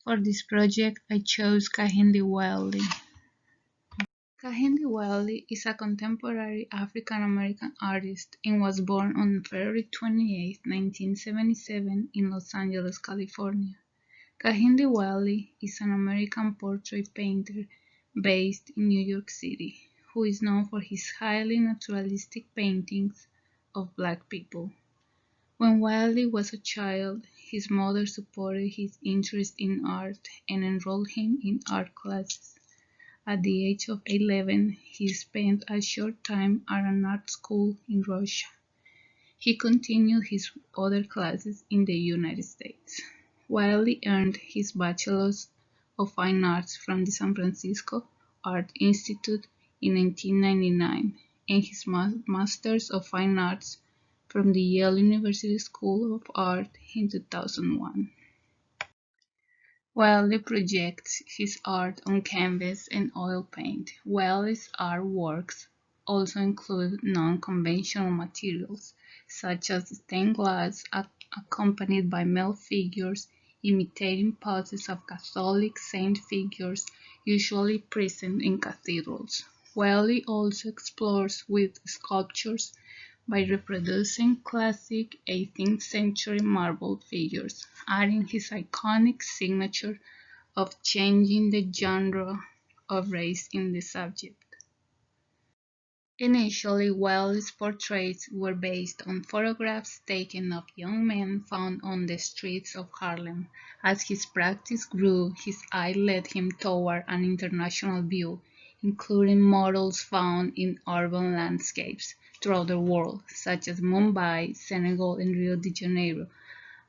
For this project, I chose Kehinde Wiley. Kehinde Wiley is a contemporary African-American artist and was born on February 28, 1977 in Los Angeles, California. Kehinde Wiley is an American portrait painter based in New York City, who is known for his highly naturalistic paintings of Black people. When Wiley was a child, his mother supported his interest in art and enrolled him in art classes. At the age of 11, he spent a short time at an art school in Russia. He continued his other classes in the United States. Wiley earned his Bachelor's of Fine Arts from the San Francisco Art Institute in 1999 and his Master's of Fine Arts from the Yale University School of Art in 2001. Wiley projects his art on canvas and oil paint. Wiley's artworks also include non-conventional materials, such as stained glass accompanied by male figures imitating poses of Catholic saint figures usually present in cathedrals. Wiley also explores with sculptures by reproducing classic 18th century marble figures, adding his iconic signature of changing the genre of race in the subject. Initially, Wiley's portraits were based on photographs taken of young men found on the streets of Harlem. As his practice grew, his eye led him toward an international view, including models found in urban landscapes throughout the world, such as Mumbai, Senegal, and Rio de Janeiro,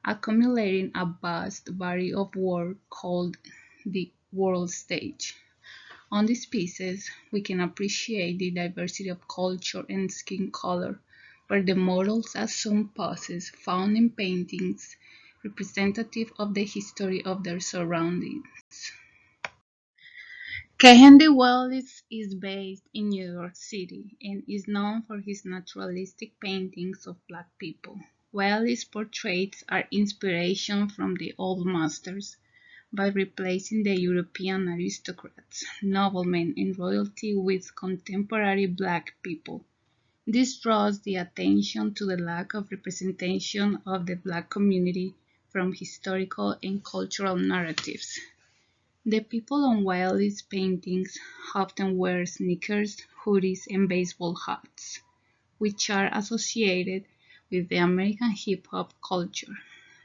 accumulating a vast body of work called the world stage. On these pieces, we can appreciate the diversity of culture and skin color, where the models assume poses found in paintings representative of the history of their surroundings. Kehinde Wiley is based in New York City and is known for his naturalistic paintings of Black people. Wiley's portraits are inspiration from the old masters by replacing the European aristocrats, noblemen, and royalty with contemporary Black people. This draws the attention to the lack of representation of the Black community from historical and cultural narratives. The people on Wiley's paintings often wear sneakers, hoodies, and baseball hats, which are associated with the American hip-hop culture.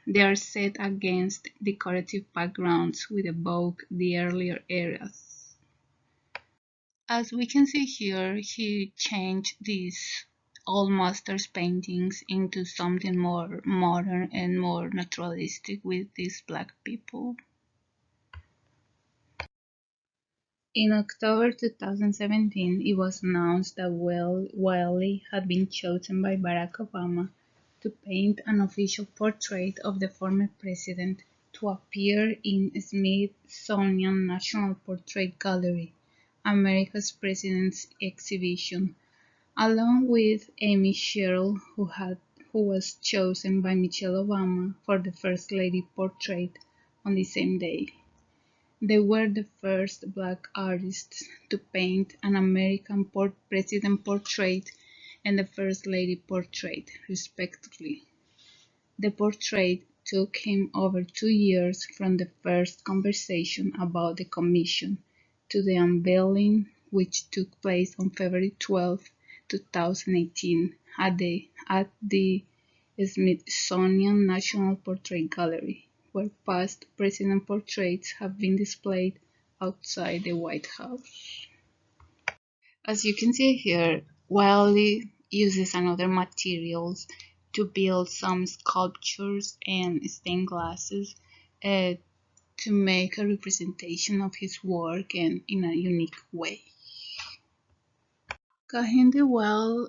They are set against decorative backgrounds which evoke the earlier eras. As we can see here, he changed these old masters paintings into something more modern and more naturalistic with these Black people. In October 2017, it was announced that Wiley had been chosen by Barack Obama to paint an official portrait of the former president to appear in Smithsonian National Portrait Gallery, America's President's exhibition, along with Amy Sherrill, who was chosen by Michelle Obama for the First Lady portrait on the same day. They were the first Black artists to paint an American president portrait and the First Lady portrait, respectively. The portrait took him over 2 years from the first conversation about the commission to the unveiling, which took place on February 12, 2018, at the Smithsonian National Portrait Gallery, where past president portraits have been displayed outside the White House. As you can see here, Wiley uses another materials to build some sculptures and stained glasses to make a representation of his work and in a unique way. Kehinde Wiley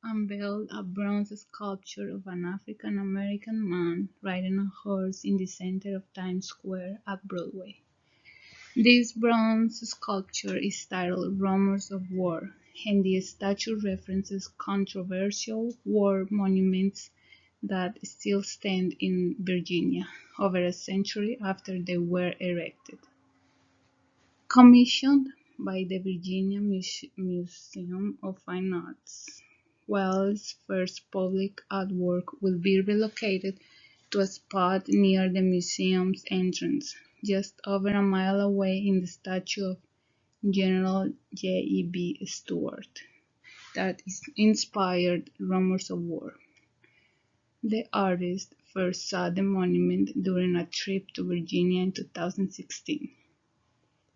unveiled a bronze sculpture of an African American man riding a horse in the center of Times Square at Broadway. This bronze sculpture is titled Rumors of War, and the statue references controversial war monuments that still stand in Virginia over a century after they were erected. Commissioned by the Virginia Museum of Fine Arts, Wells' first public artwork will be relocated to a spot near the museum's entrance, just over a mile away in the statue of General J.E.B. Stuart that inspired rumors of war. The artist first saw the monument during a trip to Virginia in 2016.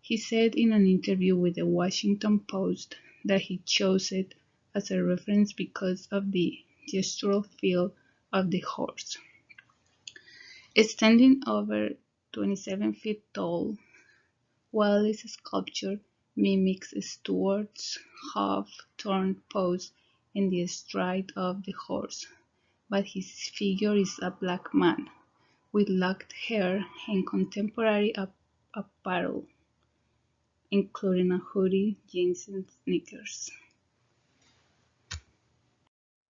He said in an interview with the Washington Post that he chose it as a reference because of the gestural feel of the horse. Standing over 27 feet tall, Wiley's sculpture mimics Stuart's half-turned pose and the stride of the horse, but his figure is a black man with locked hair and contemporary apparel, including a hoodie, jeans, and sneakers.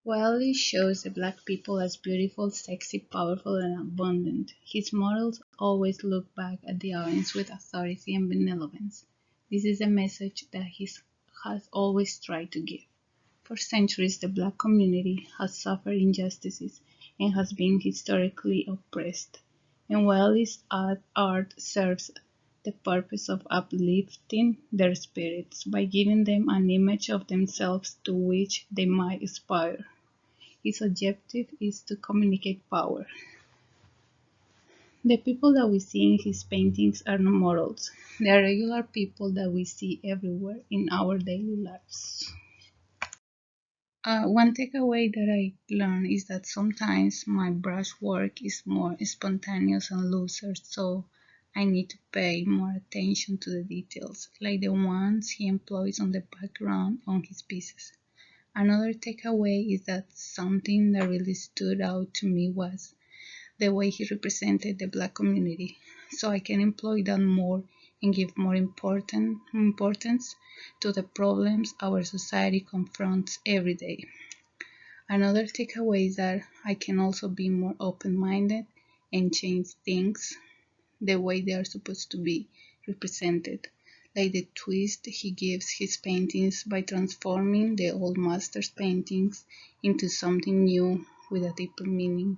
Wiley shows the black people as beautiful, sexy, powerful, and abundant. His models always look back at the audience with authority and benevolence. This is a message that he has always tried to give. For centuries, the black community has suffered injustices and has been historically oppressed, and Wiley's art serves the purpose of uplifting their spirits by giving them an image of themselves to which they might aspire. His objective is to communicate power. The people that we see in his paintings are not mortals. They are regular people that we see everywhere in our daily lives. One takeaway that I learned is that sometimes my brushwork is more spontaneous and looser, so I need to pay more attention to the details, like the ones he employs on the background on his pieces. Another takeaway is that something that really stood out to me was the way he represented the black community, so I can employ that more and give more importance to the problems our society confronts every day. Another takeaway is that I can also be more open-minded and change things the way they are supposed to be represented, like the twist he gives his paintings by transforming the old master's paintings into something new with a deeper meaning.